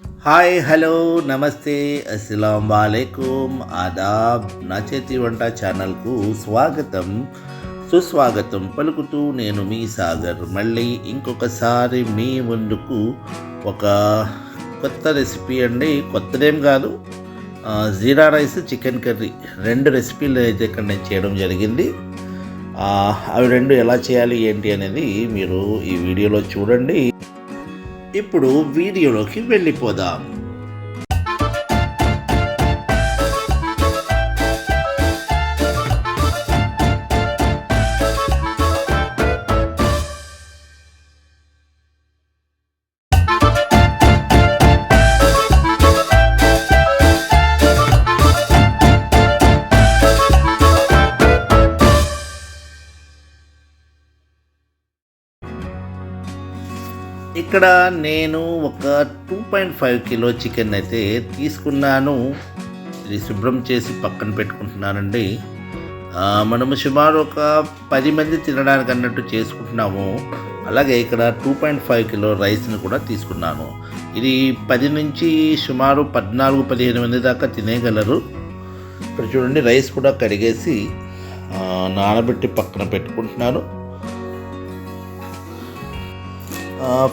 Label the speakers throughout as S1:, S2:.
S1: Hi hello నమస్తే అస్సలం వాలేకుమ్ ఆదాబ్. నా చేతి వంట ఛానల్కు స్వాగతం సుస్వాగతం పలుకుతూ నేను మీ సాగర్ మళ్ళీ ఇంకొకసారి మీ ముందుకు ఒక కొత్త రెసిపీ అండి. కొత్తదేం కాదు, జీరా రైస్ చికెన్ కర్రీ రెండు రెసిపీలు అయితే ఇక్కడ నేను చేయడం జరిగింది. అవి రెండు ఎలా చేయాలి ఏంటి అనేది మీరు ఈ వీడియోలో చూడండి. ఇప్పుడు వీడియోలోకి వెళ్ళిపోదాం. ఇక్కడ నేను ఒక 2.5 కిలో చికెన్ అయితే తీసుకున్నాను. ఇది శుభ్రం చేసి పక్కన పెట్టుకుంటున్నానండి. మనము సుమారు ఒక 10 మంది తినడానికి అన్నట్టు చేసుకుంటున్నాము. అలాగే ఇక్కడ 2.5 కిలో రైస్ని కూడా తీసుకున్నాను. ఇది 10 నుంచి సుమారు 14-15 మంది దాకా తినేయగలరు. ఇక్కడ చూడండి, రైస్ కూడా కడిగేసి నానబెట్టి పక్కన పెట్టుకుంటున్నాను.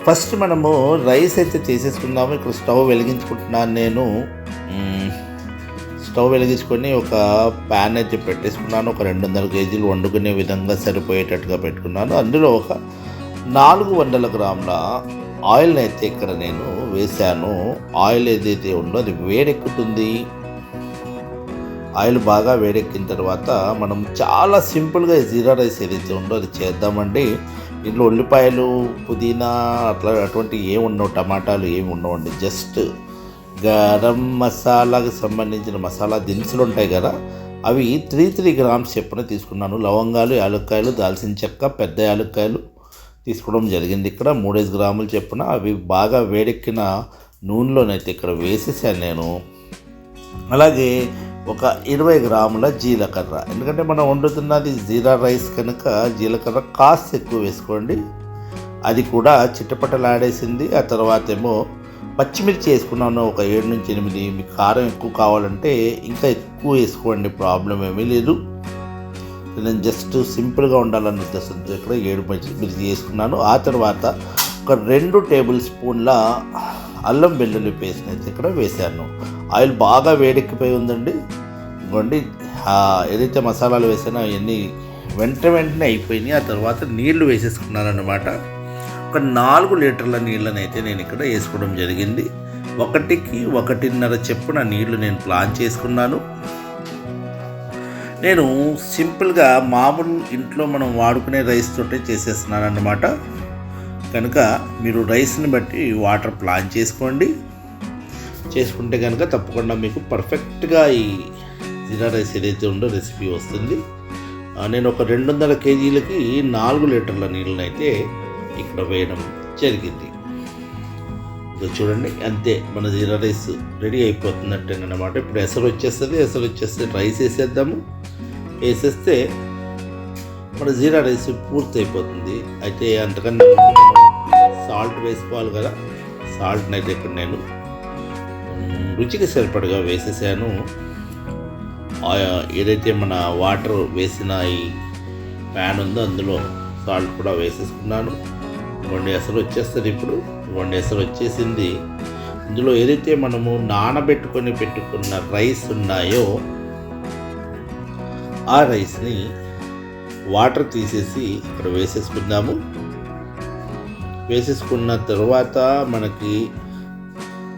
S1: ఫస్ట్ మనము రైస్ అయితే చేసేసుకుందాము. ఇక్కడ స్టవ్ వెలిగించుకుంటున్నాను నేను. స్టవ్ వెలిగించుకొని ఒక ప్యాన్ అయితే పెట్టేసుకున్నాను. ఒక 200 కేజీలు వండుకునే విధంగా సరిపోయేటట్టుగా పెట్టుకున్నాను. అందులో ఒక 400 గ్రాముల ఆయిల్ని అయితే ఇక్కడ నేను వేశాను. ఆయిల్ ఏదైతే ఉందో అది వేడెక్కుతుంది. ఆయిల్ బాగా వేడెక్కిన తర్వాత మనం చాలా సింపుల్గా జీరా రైస్ ఏదైతే ఉందో అది చేద్దామండి. ఇంట్లో ఉల్లిపాయలు, పుదీనా అటువంటి ఏమి ఉండవు, టమాటాలు ఏమి ఉండవండి. జస్ట్ గరం మసాలాకి సంబంధించిన మసాలా దినుసులు ఉంటాయి కదా, అవి 3 గ్రామ్స్ చొప్పున తీసుకున్నాను. లవంగాలు, యాలక్కాయలు, దాల్చిన చెక్క, పెద్ద యాలక్కాయలు తీసుకోవడం జరిగింది. ఇక్కడ 3 గ్రాములు చొప్పున అవి బాగా వేడెక్కిన నూనెలోనైతే ఇక్కడ వేసేసాను నేను. అలాగే ఒక 20 గ్రాముల జీలకర్ర, ఎందుకంటే మనం వండుతున్నది జీరా రైస్ కనుక జీలకర్ర కాస్త ఎక్కువ వేసుకోండి. అది కూడా చిట్టపట్టలాడేసింది. ఆ తర్వాత ఏమో పచ్చిమిర్చి వేసుకున్నాను ఒక 7 నుంచి 8. మీకు కారం ఎక్కువ కావాలంటే ఇంకా ఎక్కువ వేసుకోండి, ప్రాబ్లం ఏమీ లేదు. నేను జస్ట్ సింపుల్గా ఉండాలన్న ఉద్దేశంతో ఇక్కడ 7 పచ్చిమిర్చి వేసుకున్నాను. ఆ తర్వాత ఒక 2 టేబుల్ స్పూన్ల అల్లం వెల్లుల్లి పేస్ట్ అయితే ఇక్కడ వేసాను. ఆయిల్ బాగా వేడెక్కిపోయి ఉందండి. ఇంకోండి, ఏదైతే మసాలాలు వేసానో అవన్నీ వెంటనే అయిపోయినాయి. ఆ తర్వాత నీళ్లు వేసేసుకున్నాను అన్నమాట. ఒక 4 లీటర్ల నీళ్ళని అయితే నేను ఇక్కడ వేసుకోవడం జరిగింది. 1కి 1.5 చెప్పున నీళ్లు నేను ప్లాన్ చేసుకున్నాను. నేను సింపుల్గా మామూలు ఇంట్లో మనం వాడుకునే రైస్ తోటే చేసేస్తున్నాను అన్నమాట. కనుక మీరు రైస్ని బట్టి వాటర్ ప్లాన్ చేసుకోండి. చేసుకుంటే కనుక తప్పకుండా మీకు పర్ఫెక్ట్గా ఈ జీరా రైస్ ఏదైతే ఉందో రెసిపీ వస్తుంది. నేను ఒక 200 కేజీలకి 4 లీటర్ల నీళ్ళని అయితే ఇక్కడ వేయడం జరిగింది. ఇక చూడండి, అంతే, మన జీరా రైస్ రెడీ అయిపోతున్నట్టేనమాట. ఇప్పుడు ఎసరు వచ్చేస్తే రైస్ వేసేద్దాము. వేసేస్తే మన జీరా రైస్ పూర్తి అయిపోతుంది. అయితే అంతకన్నా సాల్ట్ వేసుకోవాలి కదా. సాల్ట్ని అయితే ఇక్కడ నేను రుచికి సరిపడగా వేసేసాను. ఏదైతే మన వాటర్ వేసిన ఈ ప్యాన్ ఉందో అందులో సాల్ట్ కూడా వేసేసుకున్నాను. 2 ఎసరు వచ్చేస్తుంది. ఇప్పుడు 2 ఎసరు వచ్చేసింది. ఇందులో ఏదైతే మనము నానబెట్టుకొని పెట్టుకున్న రైస్ ఉన్నాయో ఆ రైస్ని వాటర్ తీసేసి ఇక్కడ వేసేసుకుందాము. వేసేసుకున్న తర్వాత మనకి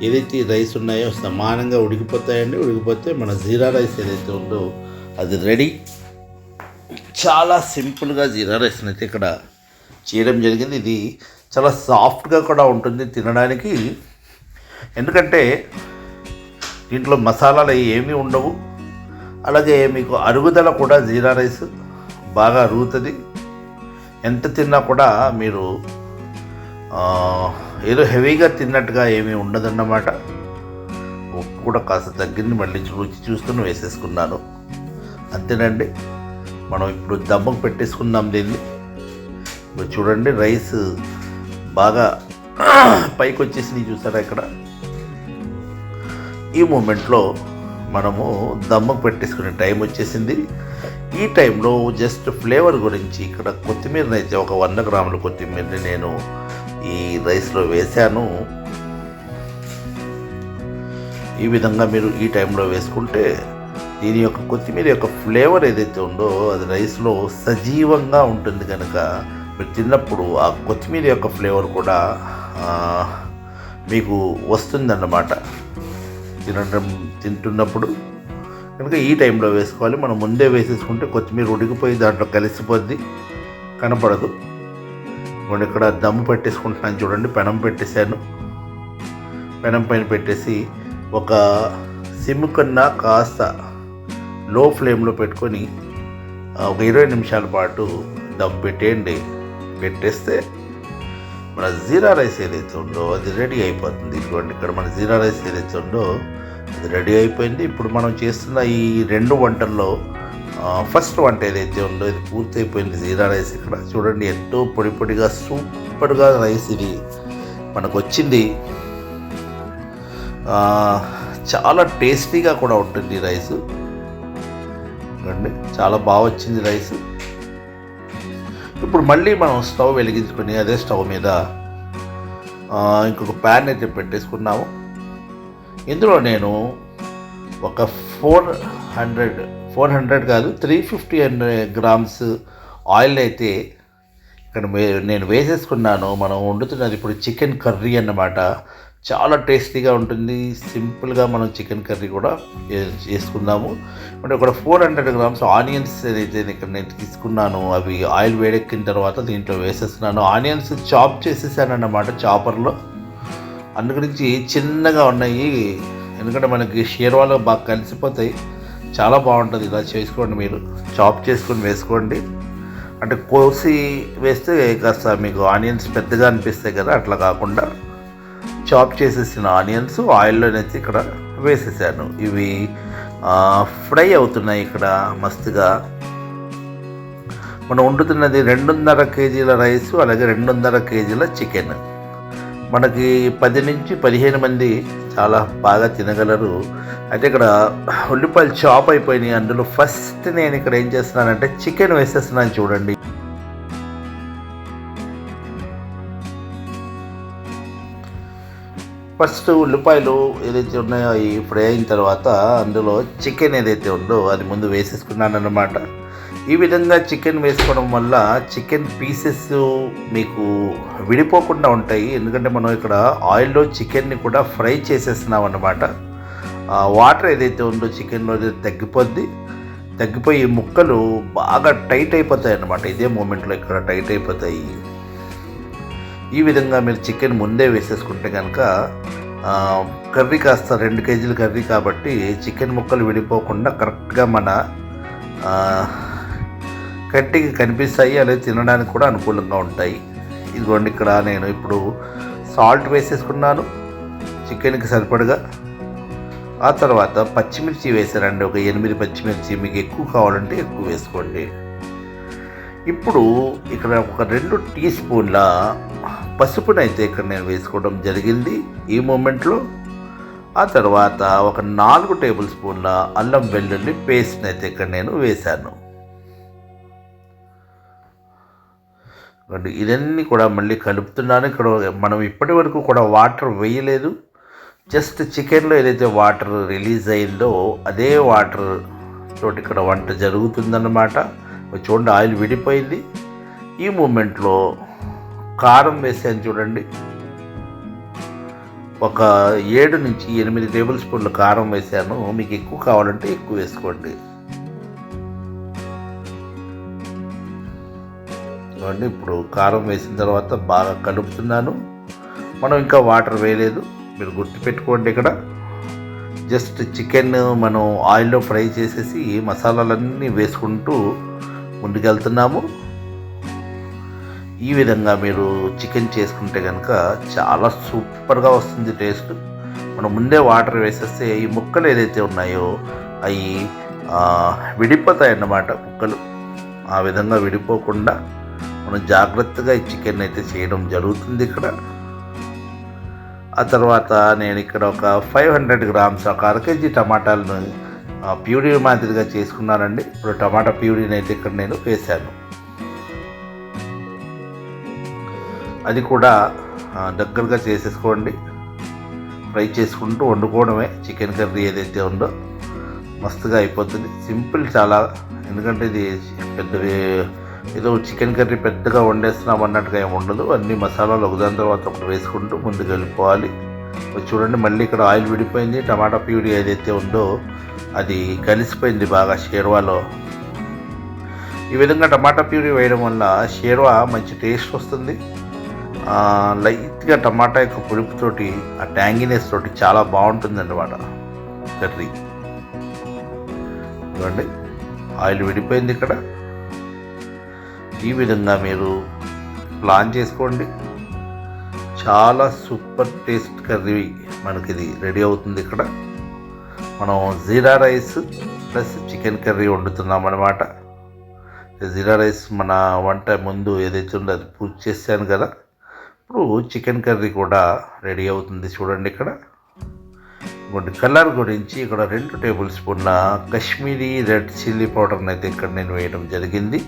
S1: ఏదైతే రైస్ ఉన్నాయో సమానంగా ఉడికిపోతాయండి. ఉడికిపోతే మన జీరా రైస్ ఏదైతే ఉందో అది రెడీ. చాలా సింపుల్గా జీరా రైస్ని అయితే ఇక్కడ చేయడం జరిగింది. ఇది చాలా సాఫ్ట్గా కూడా ఉంటుంది తినడానికి. ఎందుకంటే దీంట్లో మసాలాలు ఏమీ ఉండవు. అలాగే మీకు అరుగుదల కూడా జీరా రైస్ బాగా అరుగుతుంది. ఎంత తిన్నా కూడా మీరు ఏదో హెవీగా తిన్నట్టుగా ఏమీ ఉండదన్నమాట. ఉప్పు కూడా కాస్త తగ్గింది, మళ్ళీ రుచి చూసుకుని వేసేసుకున్నాను. అంతేనండి. మనం ఇప్పుడు దమ్మకు పెట్టేసుకుందాం దీన్ని. ఇప్పుడు చూడండి, రైస్ బాగా పైకి వచ్చేసి చూసారా ఇక్కడ. ఈ మూమెంట్లో మనము దమ్ముకు పెట్టేసుకునే టైం వచ్చేసింది. ఈ టైంలో జస్ట్ ఫ్లేవర్ గురించి ఇక్కడ కొత్తిమీరని అయితే ఒక 100 గ్రాముల కొత్తిమీరని నేను ఈ రైస్లో వేశాను. ఈ విధంగా మీరు ఈ టైంలో వేసుకుంటే దీని యొక్క కొత్తిమీర యొక్క ఫ్లేవర్ ఏదైతే ఉందో అది రైస్లో సజీవంగా ఉంటుంది కనుక మీరు తిన్నప్పుడు ఆ కొత్తిమీర యొక్క ఫ్లేవర్ కూడా మీకు వస్తుందన్నమాట తింటున్నప్పుడు. కనుక ఈ టైంలో వేసుకోవాలి. మనం ముందే వేసేసుకుంటే కొత్తిమీర ఉడికిపోయి దాంట్లో కలిసిపోద్ది, కనపడదు. మనం ఇక్కడ దమ్ము పెట్టేసుకుంటున్నాను చూడండి. పెనం పెట్టేశాను. పెనం పైన పెట్టేసి ఒక సిమ్ కన్నా కాస్త లో ఫ్లేమ్లో పెట్టుకొని ఒక 20 నిమిషాల పాటు దమ్ పెట్టేస్తే మన జీరా రైస్ ఏదైతే ఉందో అది రెడీ అయిపోతుంది. ఇదిగోండి ఇక్కడ మన జీరా రైస్ ఏదైతే ఉందో అది రెడీ అయిపోయింది. ఇప్పుడు మనం చేస్తున్న ఈ 2 వంటల్లో ఫస్ట్ వంట ఏదైతే ఉందో ఇది పూర్తి అయిపోయింది. జీరా రైస్ ఇక్కడ చూడండి ఎంతో పొడి పొడిగా సూపర్గా రైస్ ఇది మనకు వచ్చింది. చాలా టేస్టీగా కూడా ఉంటుంది రైస్. చాలా బాగా వచ్చింది రైస్. ఇప్పుడు మళ్ళీ మనం స్టవ్ వెలిగించుకొని అదే స్టవ్ మీద ఇంకొక ప్యాన్ అయితే పెట్టేసుకున్నాము. ఇందులో నేను ఒక 400 కాదు 350 గ్రామ్స్ ఆయిల్ అయితే ఇక్కడ నేను వేసేసుకున్నాను. మనం వండుతున్నది ఇప్పుడు చికెన్ కర్రీ అన్నమాట. చాలా టేస్టీగా ఉంటుంది. సింపుల్గా మనం చికెన్ కర్రీ కూడా చేసుకుందాము. అంటే ఇక్కడ 400 గ్రామ్స్ ఆనియన్స్ ఏదైతే ఇక్కడ నేను తీసుకున్నాను అవి ఆయిల్ వేడెక్కిన తర్వాత దీంట్లో వేసేస్తున్నాను. ఆనియన్స్ చాప్ చేసేసాను అన్నమాట చాపర్లో. అందుగురించి చిన్నగా ఉన్నాయి, ఎందుకంటే మనకి షేర్వాలో బాగా కలిసిపోతాయి. చాలా బాగుంటుంది. ఇలా చేసుకోండి, మీరు చాప్ చేసుకొని వేసుకోండి. అంటే కోసి వేస్తే కాస్త మీకు ఆనియన్స్ పెద్దగా అనిపిస్తాయి కదా, అట్లా కాకుండా చాప్ చేసేసిన ఆనియన్స్ ఆయిల్లోనేసి ఇక్కడ వేసేసాను. ఇవి ఫ్రై అవుతున్నాయి ఇక్కడ మస్తుగా. మనం వండుతున్నది 2.5 కేజీల రైసు, అలాగే 2.5 కేజీల చికెన్. మనకి 10 నుంచి 15 మంది చాలా బాగా తినగలరు. అయితే ఇక్కడ ఉల్లిపాయలు చాప్ అయిపోయినాయి. అందులో ఫస్ట్ నేను ఇక్కడ ఏం చేస్తున్నానంటే చికెన్ వేసేస్తున్నాను చూడండి. ఫస్ట్ ఉల్లిపాయలు ఏదైతే ఉన్నాయో అవి ఫ్రై అయిన తర్వాత అందులో చికెన్ ఏదైతే ఉందో అది ముందు వేసేసుకున్నాను అన్నమాట. ఈ విధంగా చికెన్ వేసుకోవడం వల్ల చికెన్ పీసెస్ మీకు విడిపోకుండా ఉంటాయి. ఎందుకంటే మనం ఇక్కడ ఆయిల్లో చికెన్ని కూడా ఫ్రై చేసేస్తున్నాం అన్నమాట. వాటర్ ఏదైతే ఉందో చికెన్లో తగ్గిపోయి ముక్కలు బాగా టైట్ అయిపోతాయి అన్నమాట. ఇదే మూమెంట్లో ఇక్కడ టైట్ అయిపోతాయి. ఈ విధంగా మీరు చికెన్ ముందే వేసేసుకుంటే కనుక కర్రీ కాస్త 2 కేజీల కర్రీ కాబట్టి చికెన్ ముక్కలు విడిపోకుండా కరెక్ట్గా మన కంటికి కనిపిస్తాయి, అలాగే తినడానికి కూడా అనుకూలంగా ఉంటాయి. ఇదిగోండి ఇక్కడ నేను ఇప్పుడు సాల్ట్ వేసేసుకున్నాను చికెన్కి సరిపడగా. ఆ తర్వాత పచ్చిమిర్చి వేసానండి, ఒక 8 పచ్చిమిర్చి. మీకు ఎక్కువ కావాలంటే ఎక్కువ వేసుకోండి. ఇప్పుడు ఇక్కడ ఒక 2 టీ స్పూన్ల పసుపునైతే ఇక్కడ నేను వేసుకోవడం జరిగింది ఈ మూమెంట్లో. ఆ తర్వాత ఒక 4 టేబుల్ స్పూన్ల అల్లం వెల్లుల్లి పేస్ట్ని అయితే ఇక్కడ నేను వేశాను. ఇదన్నీ కూడా మళ్ళీ కలుపుతున్నాను. ఇక్కడ మనం ఇప్పటి వరకు కూడా వాటర్ వేయలేదు. జస్ట్ చికెన్లో ఏదైతే వాటర్ రిలీజ్ అయిందో అదే వాటర్ తోటి ఇక్కడ వంట జరుగుతుందన్నమాట. చూడండి ఆయిల్ విడిపోయింది. ఈ మూమెంట్లో కారం వేసాను చూడండి. ఒక 7 నుంచి 8 టేబుల్ స్పూన్ల కారం వేసాను. మీకు ఎక్కువ కావాలంటే ఎక్కువ వేసుకోండి. ఇప్పుడు కారం వేసిన తర్వాత బాగా కలుపుతున్నాను. మనం ఇంకా వాటర్ వేయలేదు, మీరు గుర్తుపెట్టుకోండి. ఇక్కడ జస్ట్ చికెన్ మనం ఆయిల్లో ఫ్రై చేసేసి మసాలాలన్నీ వేసుకుంటూ ముందుకెళ్తున్నాము. ఈ విధంగా మీరు చికెన్ చేసుకుంటే కనుక చాలా సూపర్గా వస్తుంది టేస్ట్. మనం ముందే వాటర్ వేసేస్తే ఈ ముక్కలు ఏదైతే ఉన్నాయో అవి విడిపోతాయి అన్నమాట. ముక్కలు ఆ విధంగా విడిపోకుండా మనం జాగ్రత్తగా ఈ చికెన్ అయితే చేయడం జరుగుతుంది ఇక్కడ. ఆ తర్వాత నేను ఇక్కడ ఒక 500 గ్రామ్స్ ఒక అర కేజీ టమాటాలను ప్యూరీ మాదిరిగా చేసుకున్నానండి. ఇప్పుడు టమాటా ప్యూరీని అయితే ఇక్కడ నేను వేశాను. అది కూడా దగ్గరగా చేసేసుకోండి. ఫ్రై చేసుకుంటూ వండుకోవడమే. చికెన్ కర్రీ ఏదైతే ఉందో మస్తుగా అయిపోతుంది. సింపుల్ చాలా. ఎందుకంటే ఇది పెద్ద ఏదో చికెన్ కర్రీ పెద్దగా వండేస్తున్నాం అన్నట్టుగా ఏమి ఉండదు. అన్ని మసాలాలు ఒకదాని తర్వాత ఒకటి వేసుకుంటూ ముందుకు వెళ్ళిపోవాలి. చూడండి, మళ్ళీ ఇక్కడ ఆయిల్ విడిపోయింది. టమాటా ప్యూరీ ఏదైతే ఉందో అది కలిసిపోయింది బాగా షేర్వాలో. ఈ విధంగా టమాటా ప్యూరీ వేయడం వల్ల షేర్వా మంచి టేస్ట్ వస్తుంది. లైట్గా టమాటా యొక్క పులుపుతోటి ఆ ట్యాంగినెస్ తోటి చాలా బాగుంటుంది అన్నమాట కర్రీ. చూడండి, ఆయిల్ విడిపోయింది ఇక్కడ. ఈ విధంగా మీరు ప్లాన్ చేసుకోండి. చాలా సూపర్ టేస్ట్ కర్రీ మనకి ఇది రెడీ అవుతుంది. ఇక్కడ మనం జీరా రైస్ ప్లస్ చికెన్ కర్రీ వండుతున్నాం అన్నమాట. జీరా రైస్ మన వంట ముందు ఏదైతే ఉందో అది పూర్తి చేశాను కదా. ఇప్పుడు చికెన్ కర్రీ కూడా రెడీ అవుతుంది. చూడండి, ఇక్కడ కలర్ గురించి ఇక్కడ 2 టేబుల్ స్పూన్ల కాశ్మీరీ రెడ్ చిల్లీ పౌడర్ని అయితే ఇక్కడ నేను వేయడం జరిగింది.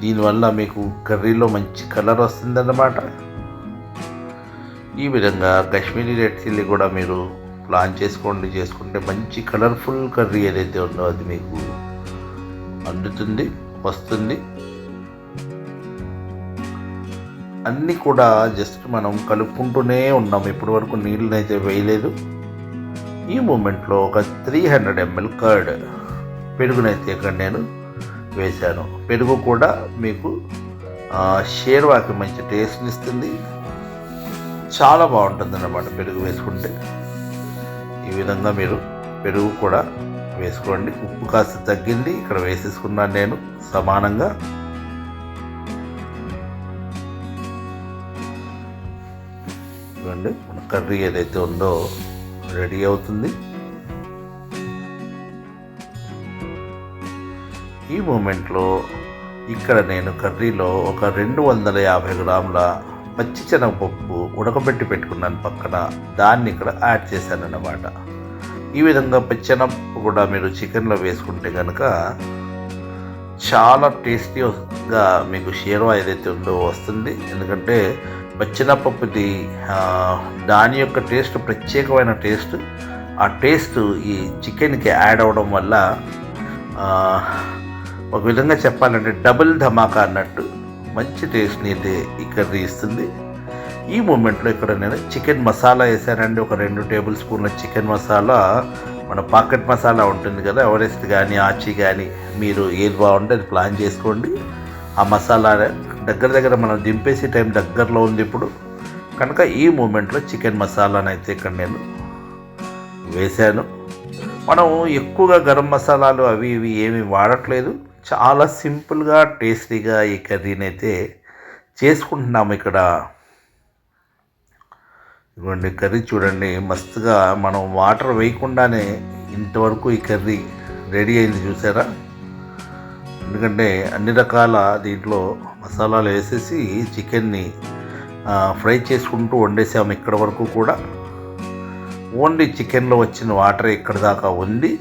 S1: దీనివల్ల మీకు కర్రీలో మంచి కలర్ వస్తుందన్నమాట. ఈ విధంగా కాశ్మీరీ రెడ్ చిల్లీ కూడా మీరు ప్లాన్ చేసుకుంటే మంచి కలర్ఫుల్ కర్రీ ఏదైతే ఉందో అది మీకు అందుతుంది, వస్తుంది. అన్నీ కూడా జస్ట్ మనం కలుపుకుంటూనే ఉన్నాం. ఇప్పటి వరకు నీళ్ళని అయితే వేయలేదు. ఈ మూమెంట్లో ఒక 300 ml కర్డ్ పెరుగునైతే ఇక్కడ నేను వేశాను. పెరుగు కూడా మీకు షేర్వాకి మంచి టేస్ట్ని ఇస్తుంది. చాలా బాగుంటుంది అన్నమాట పెరుగు వేసుకుంటే. ఈ విధంగా మీరు పెరుగు కూడా వేసుకోండి. ఉప్పు కాస్త తగ్గింది, ఇక్కడ వేసేసుకున్నాను నేను సమానంగా. చూడండి, మన కర్రీ ఏదైతే ఉందో రెడీ అవుతుంది. ఈ మూమెంట్లో ఇక్కడ నేను కర్రీలో ఒక 250 గ్రాముల పచ్చిశనగపప్పు ఉడకబెట్టి పెట్టుకున్నాను పక్కన. దాన్ని ఇక్కడ యాడ్ చేశాను అన్నమాట. ఈ విధంగా పచ్చెనపప్పు కూడా మీరు చికెన్లో వేసుకుంటే కనుక చాలా టేస్టీగా మీకు షేర్వా ఏదైతే ఉందో వస్తుంది. ఎందుకంటే పచ్చెనపప్పుది దాని యొక్క టేస్ట్ ప్రత్యేకమైన టేస్ట్. ఆ టేస్ట్ ఈ చికెన్కి యాడ్ అవ్వడం వల్ల ఒక విధంగా చెప్పాలంటే డబుల్ ధమాకా అన్నట్టు మంచి టేస్ట్ని అయితే ఈ కర్రీ ఇస్తుంది. ఈ మూమెంట్లో ఇక్కడ నేను చికెన్ మసాలా వేసానండి. ఒక 2 టేబుల్ స్పూన్ల చికెన్ మసాలా. మన పాకెట్ మసాలా ఉంటుంది కదా, ఎవరెస్ట్ కానీ ఆచి కానీ మీరు ఏది బాగుంటే అది ప్లాన్ చేసుకోండి. ఆ మసాలా దగ్గర మనం దింపేసే టైం దగ్గరలో ఉంది ఇప్పుడు కనుక ఈ మూమెంట్లో చికెన్ మసాలాను అయితే ఇక్కడ నేను వేశాను. మనం ఎక్కువగా గరం మసాలాలు అవి ఇవి ఏమి వాడట్లేదు. చాలా సింపుల్గా టేస్టీగా ఈ కర్రీని అయితే చేసుకుంటున్నాము ఇక్కడ. ఇదిగోండి కర్రీ చూడండి, మస్తుగా మనం వాటర్ వేయకుండానే ఇంతవరకు ఈ కర్రీ రెడీ అయింది చూసారా. ఎందుకంటే అన్ని రకాల దీంట్లో మసాలాలు వేసేసి చికెన్ని ఫ్రై చేసుకుంటూ వండేసాము ఇక్కడ వరకు కూడా. ఓన్లీ చికెన్లో వచ్చిన వాటర్ ఇక్కడ దాకా ఉంది.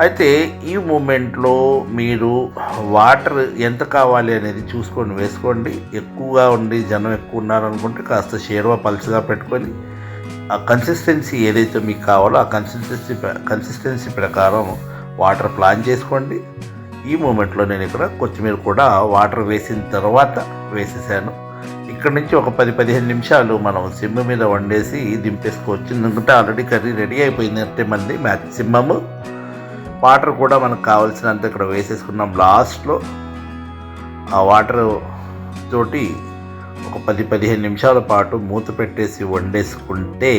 S1: అయితే ఈ మూమెంట్లో మీరు వాటర్ ఎంత కావాలి అనేది చూసుకొని వేసుకోండి. ఎక్కువగా ఉండి జనం ఎక్కువ ఉన్నారనుకుంటే కాస్త షేర్వా పలుచగా పెట్టుకొని ఆ కన్సిస్టెన్సీ ఏదైతే మీకు కావాలో ఆ కన్సిస్టెన్సీ ప్రకారం వాటర్ ప్లాన్ చేసుకోండి. ఈ మూమెంట్లో నేను ఇక్కడ కొత్తిమీర కూడా వాటర్ వేసిన తర్వాత వేసేసాను. ఇక్కడ నుంచి ఒక 10-15 నిమిషాలు మనం సిమ్ మీద వండేసి దింపేసుకోవచ్చు. ఎందుకంటే ఆల్రెడీ కర్రీ రెడీ అయిపోయిందంటే మళ్ళీ మ్యాక్సిమమ్ వాటర్ కూడా మనకు కావాల్సినంత ఇక్కడ వేసేసుకున్నాం. లాస్ట్లో ఆ వాటర్ తోటి ఒక 10-15 నిమిషాల పాటు మూత పెట్టేసి వండేసుకుంటే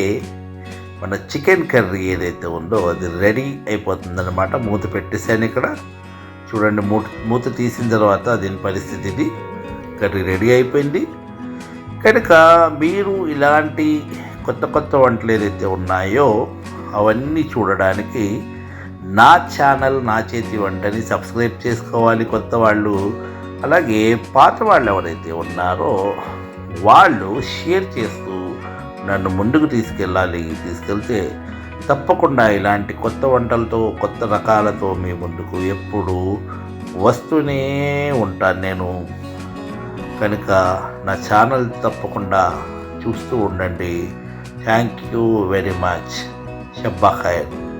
S1: మన చికెన్ కర్రీ ఏదైతే ఉందో అది రెడీ అయిపోతుందన్నమాట. మూత పెట్టేసాను ఇక్కడ. చూడండి, మూత తీసిన తర్వాత దీని పరిస్థితి ఇది. కర్రీ రెడీ అయిపోయింది. కనుక మీరు ఇలాంటి కొత్త వంటలు ఏదైతే ఉన్నాయో అవన్నీ చూడడానికి నా ఛానల్ నా చేతి వంటని సబ్స్క్రైబ్ చేసుకోవాలి కొత్త వాళ్ళు. అలాగే పాత వాళ్ళు ఎవరైతే ఉన్నారో వాళ్ళు షేర్ చేస్తూ నన్ను ముందుకు తీసుకెళ్తే తప్పకుండా ఇలాంటి కొత్త వంటలతో కొత్త రకాలతో మీ ముందుకు ఎప్పుడు వస్తూనే ఉంటాను నేను. కనుక నా ఛానల్ తప్పకుండా చూస్తూ ఉండండి. Thank you very much. షబ్బా ఖైర్.